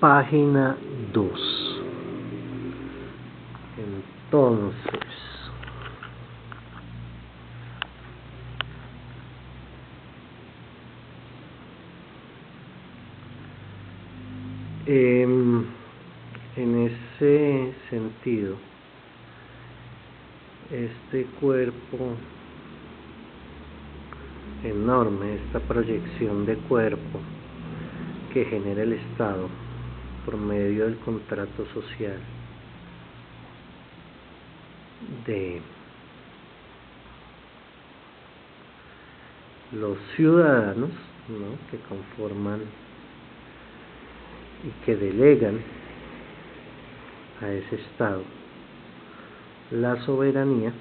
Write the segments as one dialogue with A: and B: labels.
A: Página 2. Entonces, en ese sentido, este cuerpo enorme, esta proyección de cuerpo que genera el Estado por medio del contrato social de los ciudadanos, ¿no?, que conforman y que delegan a ese Estado la soberanía,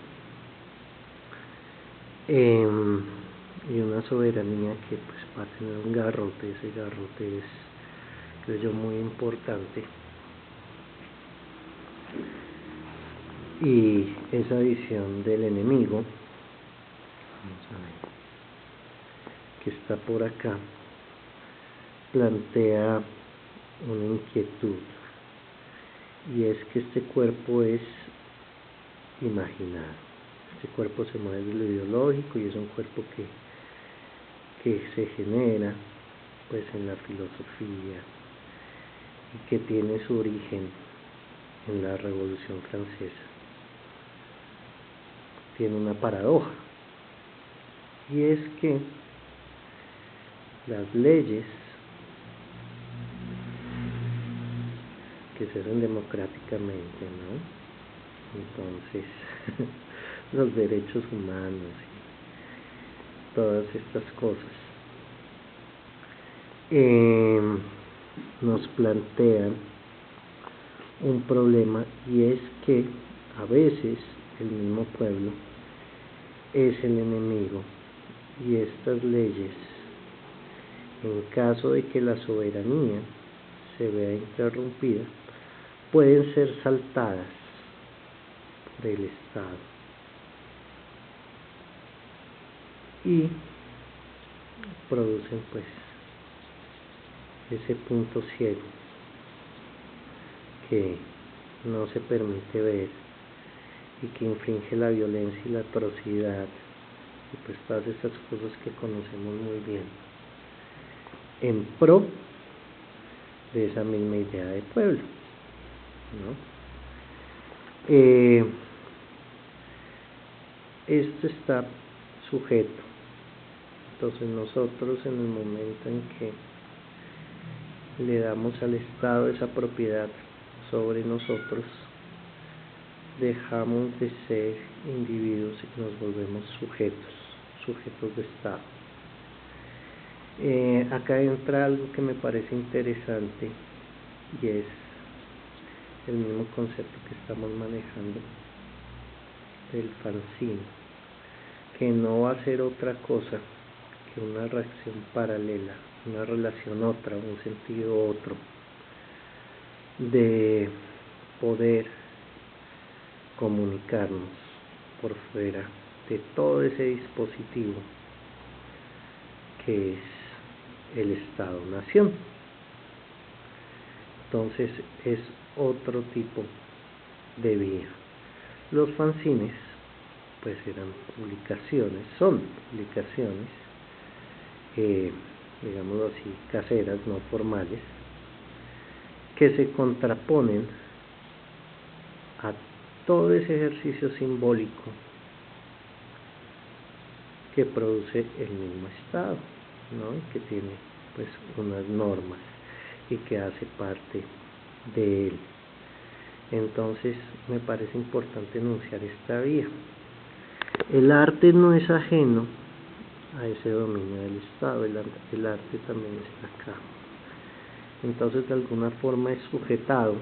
A: y una soberanía que pues va a tener un garrote. Ese garrote es, creo yo, muy importante, y esa visión del enemigo, vamos a ver, que está por acá, plantea una inquietud, y es que este cuerpo es imaginado. Este cuerpo se mueve de lo ideológico y es un cuerpo que se genera pues en la filosofía y que tiene su origen en la Revolución Francesa. Tiene una paradoja, y es que las leyes que se hacen democráticamente, ¿no? Entonces, los derechos humanos y todas estas cosas nos plantean un problema, y es que a veces el mismo pueblo es el enemigo, y estas leyes, en caso de que la soberanía se vea interrumpida, pueden ser saltadas del Estado y producen pues ese punto ciego que no se permite ver y que infringe la violencia y la atrocidad y pues todas estas cosas que conocemos muy bien, en pro de esa misma idea de pueblo, ¿no? Esto está sujeto. Entonces nosotros, en el momento en que le damos al Estado esa propiedad sobre nosotros, dejamos de ser individuos y nos volvemos sujetos de Estado. Acá entra algo que me parece interesante, y es el mismo concepto que estamos manejando del fanzine, que no va a ser otra cosa que una reacción paralela, una relación otra, un sentido otro de poder comunicarnos por fuera de todo ese dispositivo que es el Estado-Nación. Entonces es otro tipo de vía. Los fanzines pues son publicaciones, digámoslo así, caseras, no formales, que se contraponen a todo ese ejercicio simbólico que produce el mismo Estado, ¿no? Y que tiene pues unas normas y que hace parte de él. Entonces me parece importante enunciar esta vía. El arte no es ajeno a ese dominio del Estado, el arte también está acá. Entonces de alguna forma es sujetado,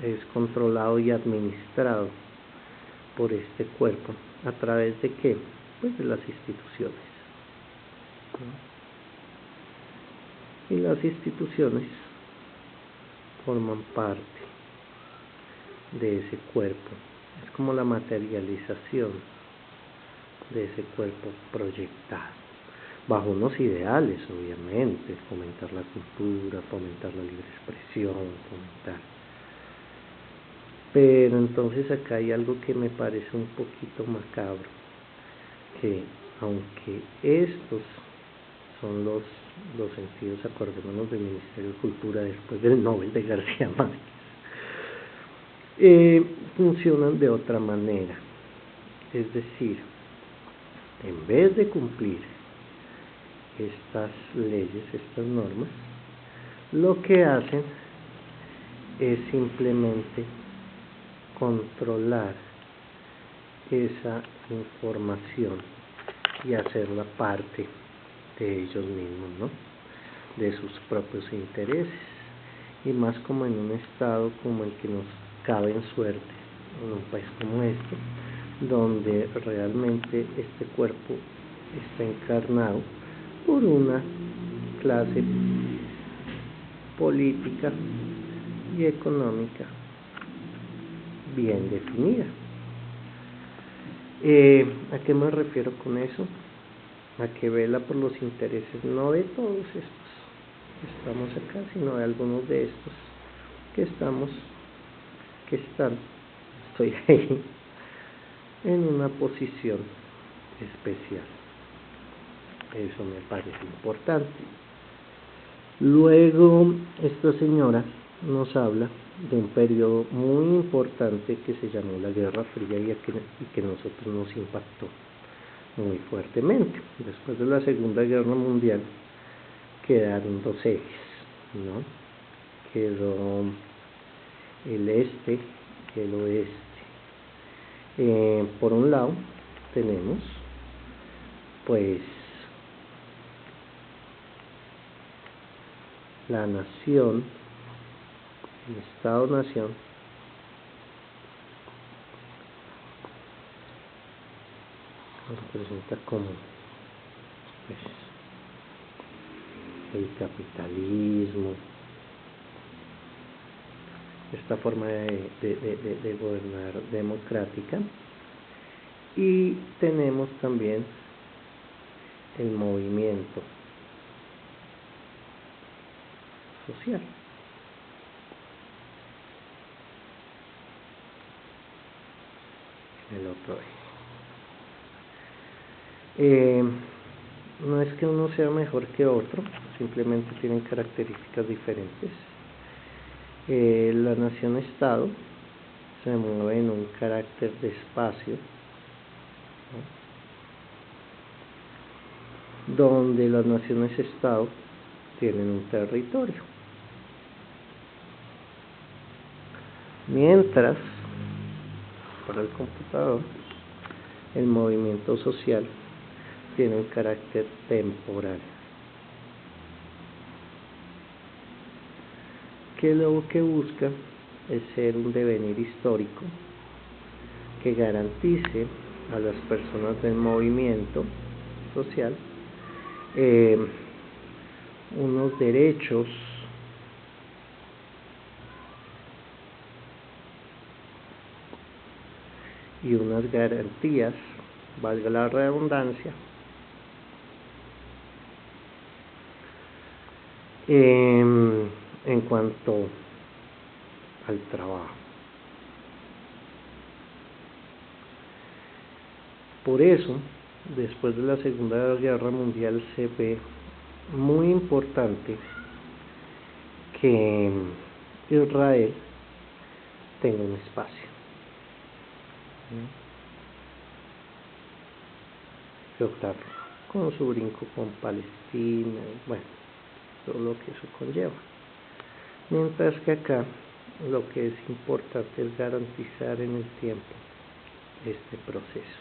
A: es controlado y administrado por este cuerpo. ¿A través de qué? Pues de las instituciones, ¿no? Y las instituciones forman parte de ese cuerpo. Es como la materialización de ese cuerpo proyectado. bajo unos ideales, obviamente, fomentar la cultura, fomentar la libre expresión, fomentar. Pero entonces acá hay algo que me parece un poquito macabro, que aunque estos son los sentidos, acordémonos del Ministerio de Cultura después del Nobel de García Márquez, funcionan de otra manera. Es decir, en vez de cumplir estas leyes, estas normas, lo que hacen es simplemente controlar esa información y hacerla parte de ellos mismos, ¿no? De sus propios intereses, y más como en un estado como el que nos cabe en suerte, en un país como este, donde realmente este cuerpo está encarnado por una clase política y económica bien definida. ¿A qué me refiero con eso? A que vela por los intereses no de todos estos que estamos acá, sino de algunos de estos que están, estoy ahí, en una posición especial. Eso me parece importante. Luego, esta señora nos habla de un periodo muy importante que se llamó la Guerra Fría y que a nosotros nos impactó muy fuertemente. Después de la Segunda Guerra Mundial quedaron dos ejes, ¿no? Quedó el este y el oeste. Por un lado tenemos pues la nación, el Estado-nación, representa como pues, el capitalismo, esta forma de gobernar democrática, y tenemos también el movimiento social. El otro eje. No es que uno sea mejor que otro, simplemente tienen características diferentes. La nación-estado se mueve en un carácter de espacio, ¿no? Donde las naciones-estado tienen un territorio, mientras para el computador el movimiento social tiene un carácter temporal, que lo que busca es ser un devenir histórico que garantice a las personas del movimiento social unos derechos y unas garantías, valga la redundancia, en cuanto al trabajo. Por eso, después de la Segunda Guerra Mundial se ve muy importante que Israel tenga un espacio, que optar con su brinco con Palestina, bueno, todo lo que eso conlleva. Mientras que acá lo que es importante es garantizar en el tiempo este proceso.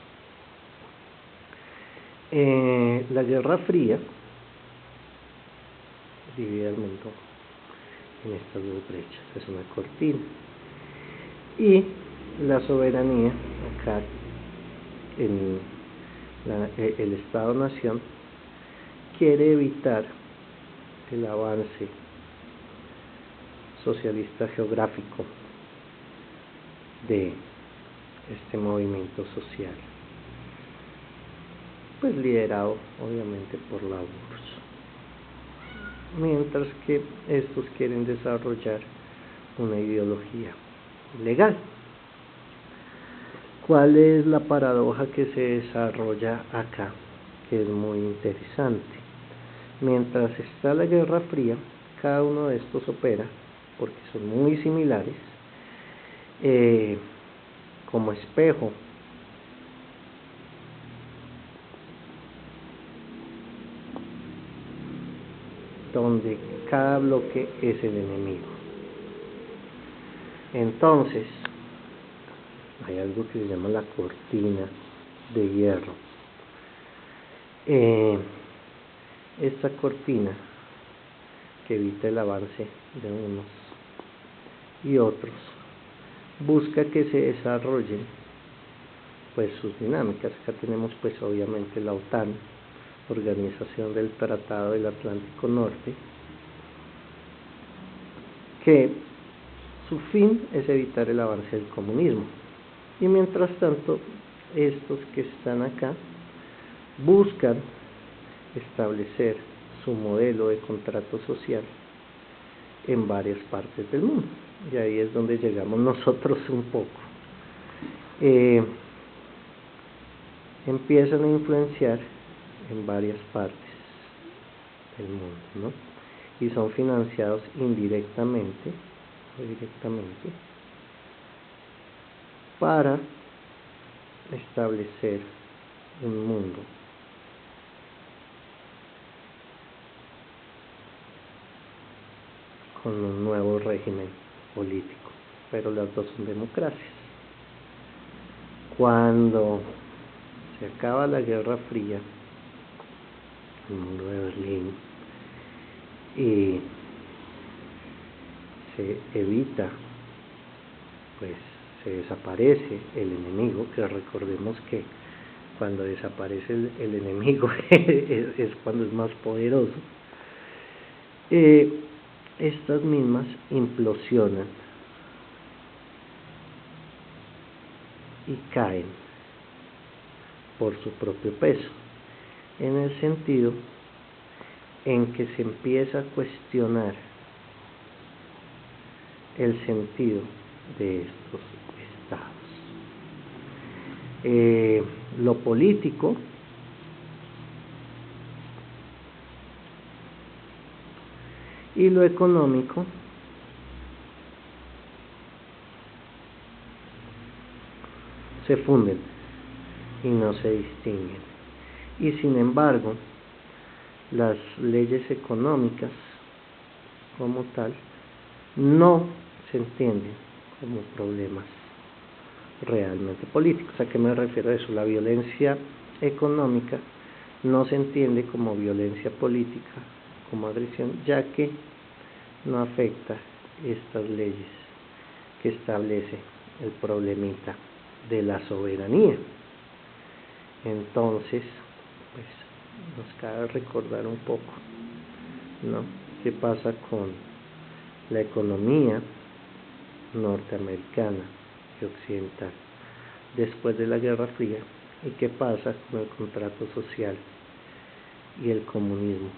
A: La Guerra Fría divide el mundo en estas dos brechas, es una cortina, y la soberanía acá en el Estado-Nación quiere evitar el avance socialista geográfico de este movimiento social. pues liderado obviamente por la URSS, mientras que estos quieren desarrollar una ideología legal. ¿Cuál es la paradoja que se desarrolla acá? Que es muy interesante. Mientras está la Guerra Fría, cada uno de estos opera, porque son muy similares, como espejo donde cada bloque es el enemigo. Entonces, hay algo que se llama la cortina de hierro. Esta cortina, que evita el avance de unos y otros, busca que se desarrollen pues sus dinámicas. Acá tenemos pues obviamente la OTAN, Organización del Tratado del Atlántico Norte, que su fin es evitar el avance del comunismo. Y mientras tanto, estos que están acá buscan establecer su modelo de contrato social en varias partes del mundo. Y ahí es donde llegamos nosotros un poco. Empiezan a influenciar en varias partes del mundo, ¿no? Y son financiados indirectamente o directamente para establecer un mundo con un nuevo régimen político, pero las dos son democracias. Cuando se acaba la Guerra Fría, el muro de Berlín, y se evita, pues se desaparece el enemigo, que recordemos que cuando desaparece el enemigo es cuando es más poderoso. Estas mismas implosionan y caen por su propio peso, en el sentido en que se empieza a cuestionar el sentido de estos estados. Lo político y lo económico se funden y no se distinguen. Y sin embargo, las leyes económicas como tal no se entienden como problemas realmente políticos. ¿A qué me refiero a eso? La violencia económica no se entiende como violencia política, como agresión, ya que no afecta estas leyes que establece el problemita de la soberanía. Entonces, pues nos cabe recordar un poco, ¿no?, qué pasa con la economía norteamericana y occidental después de la Guerra Fría, y qué pasa con el contrato social y el comunismo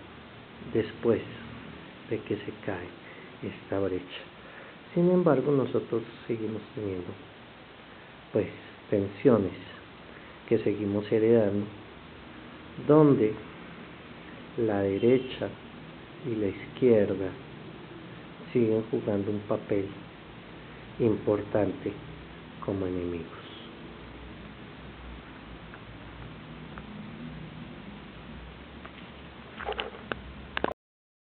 A: después de que se cae esta brecha. Sin embargo, nosotros seguimos teniendo pues tensiones que seguimos heredando, donde la derecha y la izquierda siguen jugando un papel importante como enemigos.